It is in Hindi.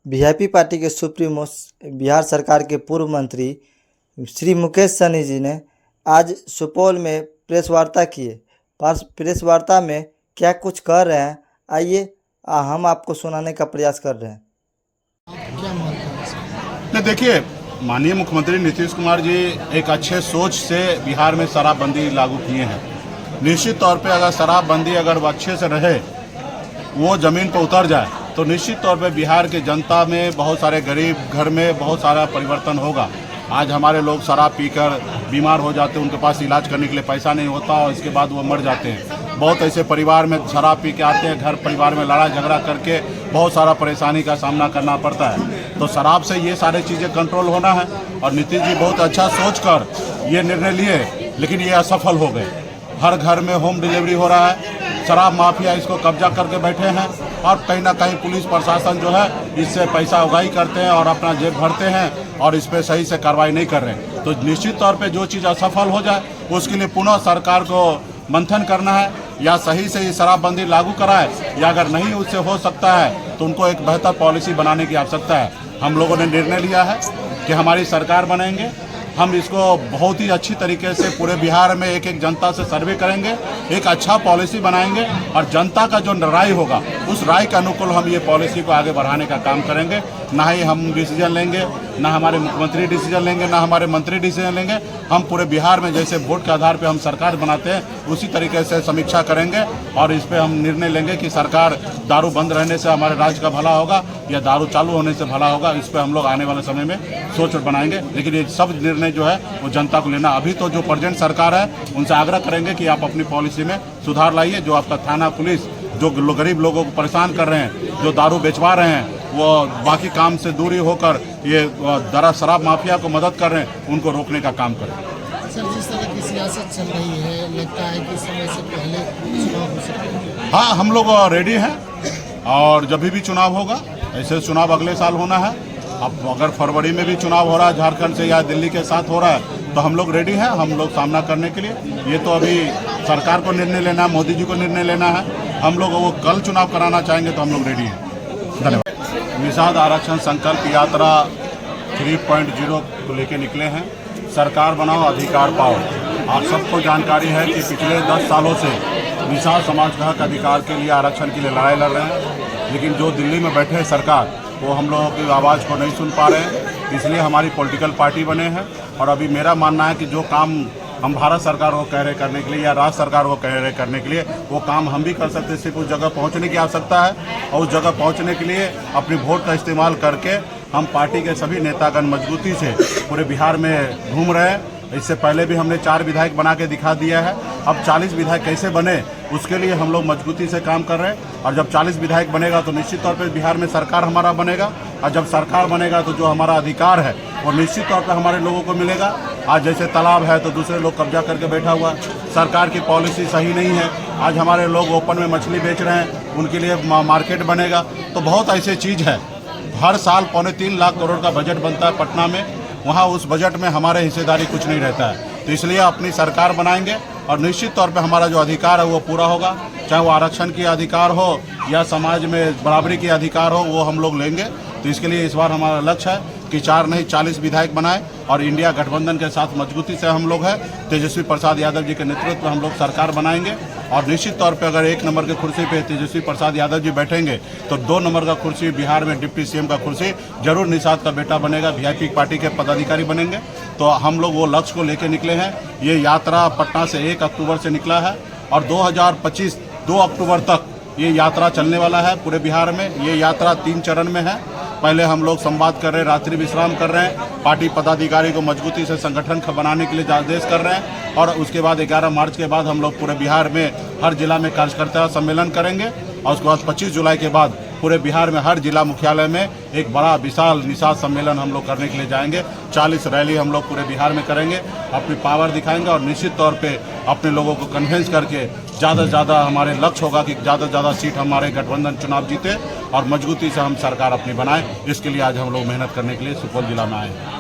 वीआईपी पार्टी के सुप्रीमो बिहार सरकार के पूर्व मंत्री श्री मुकेश सहनी जी ने आज सुपौल में प्रेस वार्ता किए। प्रेस वार्ता में क्या कुछ कह रहे हैं, आइए हम आपको सुनाने का प्रयास कर रहे हैं। देखिए, माननीय मुख्यमंत्री नीतीश कुमार जी एक अच्छे सोच से बिहार में शराबबंदी लागू किए हैं। निश्चित तौर पे अगर शराबबंदी अगर अच्छे से रहे, वो ज़मीन पर उतर जाए, तो निश्चित तौर पे बिहार की जनता में बहुत सारे गरीब घर में बहुत सारा परिवर्तन होगा। आज हमारे लोग शराब पीकर बीमार हो जाते हैं, उनके पास इलाज करने के लिए पैसा नहीं होता और इसके बाद वो मर जाते हैं। बहुत ऐसे परिवार में शराब पी के आते हैं, घर परिवार में लड़ाई झगड़ा करके बहुत सारा परेशानी का सामना करना पड़ता है। तो शराब से ये सारी चीज़ें कंट्रोल होना है और नीतीश जी बहुत अच्छा सोच कर ये निर्णय लिए, लेकिन ये असफल हो गए। हर घर में होम डिलीवरी हो रहा है, शराब माफिया इसको कब्जा करके बैठे हैं और कहीं ना कहीं पुलिस प्रशासन जो है इससे पैसा उगाही करते हैं और अपना जेब भरते हैं और इस पर सही से कार्रवाई नहीं कर रहे हैं। तो निश्चित तौर पे जो चीज़ असफल हो जाए उसके लिए पुनः सरकार को मंथन करना है, या सही से ये शराबबंदी लागू कराए, या अगर नहीं उससे हो सकता है तो उनको एक बेहतर पॉलिसी बनाने की आवश्यकता है। हम लोगों ने निर्णय लिया है कि हमारी सरकार बनेंगे, हम इसको बहुत ही अच्छी तरीके से पूरे बिहार में एक एक जनता से सर्वे करेंगे, एक अच्छा पॉलिसी बनाएंगे और जनता का जो राय होगा उस राय के अनुकूल हम ये पॉलिसी को आगे बढ़ाने का काम करेंगे। ना ही हम डिसीजन लेंगे, ना हमारे मुख्यमंत्री डिसीजन लेंगे, ना हमारे मंत्री डिसीजन लेंगे। हम पूरे बिहार में जैसे वोट के आधार पर हम सरकार बनाते हैं उसी तरीके से समीक्षा करेंगे और इस पर हम निर्णय लेंगे कि सरकार दारू बंद रहने से हमारे राज्य का भला होगा या दारू चालू होने से भला होगा। इस पर हम लोग आने वाले समय में सोच बनाएंगे, लेकिन ये सब निर्णय जो है वो जनता को लेना। अभी तो जो प्रेजेंट सरकार है उनसे आग्रह करेंगे कि आप अपनी पॉलिसी में सुधार लाइए। जो आपका थाना पुलिस जो गरीब लोगों को परेशान कर रहे हैं, जो दारू बेचवा रहे हैं, वो बाकी काम से दूरी होकर ये शराब माफिया को मदद कर रहे हैं, उनको रोकने का काम करें। सर, जिस तरह की सियासत चल रही है, लगता है कि समय से पहले चुनाव हो सकते हैं? हाँ, हम लोग रेडी हैं और जब भी चुनाव होगा, ऐसे चुनाव अगले साल होना है। अब अगर फरवरी में भी चुनाव हो रहा है झारखंड से या दिल्ली के साथ हो रहा है, तो हम लोग रेडी हैं, हम लोग सामना करने के लिए। ये तो अभी सरकार को निर्णय लेना है, मोदी जी को निर्णय लेना है। हम लोग वो कल चुनाव कराना चाहेंगे तो हम लोग रेडी हैं। धन्यवाद। निषाद आरक्षण संकल्प यात्रा 3.0 को लेके निकले हैं। सरकार बनाओ, अधिकार पाओ। आप सबको जानकारी है कि पिछले 10 सालों से निषाद समाज का हक अधिकार के लिए, आरक्षण के लिए लड़ाई लड़ रहे हैं, लेकिन जो दिल्ली में बैठे सरकार वो हम लोगों की आवाज़ को नहीं सुन पा रहे हैं। इसलिए हमारी पॉलिटिकल पार्टी बने हैं और अभी मेरा मानना है कि जो काम हम भारत सरकार को कह रहे करने के लिए या राज्य सरकार को कह रहे करने के लिए, वो काम हम भी कर सकते हैं। सिर्फ उस जगह पहुंचने की आवश्यकता है और उस जगह पहुंचने के लिए अपनी वोट का इस्तेमाल करके हम पार्टी के सभी नेतागण मजबूती से पूरे बिहार में घूम रहे हैं। इससे पहले भी हमने 4 विधायक बना के दिखा दिया है। अब 40 विधायक कैसे बने उसके लिए हम लोग मजबूती से काम कर रहे हैं और जब 40 विधायक बनेगा तो निश्चित तौर पे बिहार में सरकार हमारा बनेगा और जब सरकार बनेगा तो जो हमारा अधिकार है वो निश्चित तौर पे हमारे लोगों को मिलेगा। आज जैसे तालाब है तो दूसरे लोग कब्जा करके बैठा हुआ, सरकार की पॉलिसी सही नहीं है। आज हमारे लोग ओपन में मछली बेच रहे हैं, उनके लिए मार्केट बनेगा। तो बहुत ऐसी चीज़ है। हर साल 3.25 लाख करोड़ का बजट बनता है पटना में, वहाँ उस बजट में हमारे हिस्सेदारी कुछ नहीं रहता है। तो इसलिए अपनी सरकार बनाएंगे और निश्चित तौर पे हमारा जो अधिकार है वो पूरा होगा, चाहे वो आरक्षण की अधिकार हो या समाज में बराबरी की अधिकार हो, वो हम लोग लेंगे। तो इसके लिए इस बार हमारा लक्ष्य है कि 4 नहीं 40 विधायक बनाए और इंडिया गठबंधन के साथ मजबूती से हम लोग हैं। तेजस्वी प्रसाद यादव जी के नेतृत्व में हम लोग सरकार बनाएंगे और निश्चित तौर पे अगर 1 नंबर की कुर्सी पे तेजस्वी प्रसाद यादव जी बैठेंगे तो 2 नंबर का कुर्सी बिहार में डिप्टी सीएम का कुर्सी जरूर निषाद का बेटा बनेगा, वीआईपी पार्टी के पदाधिकारी बनेंगे। तो हम लोग वो लक्ष्य को लेकर निकले हैं। ये यात्रा पटना से 1 अक्टूबर से निकला है और 2025 2 अक्टूबर तक ये यात्रा चलने वाला है पूरे बिहार में। ये यात्रा 3 चरण में है। पहले हम लोग संवाद कर रहे हैं, रात्रि विश्राम कर रहे हैं, पार्टी पदाधिकारी को मजबूती से संगठन बनाने के लिए आदेश कर रहे हैं और उसके बाद 11 मार्च के बाद हम लोग पूरे बिहार में हर जिला में कार्यकर्ता सम्मेलन करेंगे और उसके बाद 25 जुलाई के बाद पूरे बिहार में हर जिला मुख्यालय में एक बड़ा विशाल निषाद सम्मेलन हम लोग करने के लिए जाएंगे। 40 रैली हम लोग पूरे बिहार में करेंगे, अपनी पावर दिखाएंगे और निश्चित तौर पे अपने लोगों को कन्विंस करके ज़्यादा से ज़्यादा हमारे लक्ष्य होगा कि ज़्यादा से ज़्यादा सीट हमारे गठबंधन चुनाव जीते और मजबूती से हम सरकार अपनी बनाएं। इसके लिए आज हम लोग मेहनत करने के लिए सुपौल जिला में आए हैं।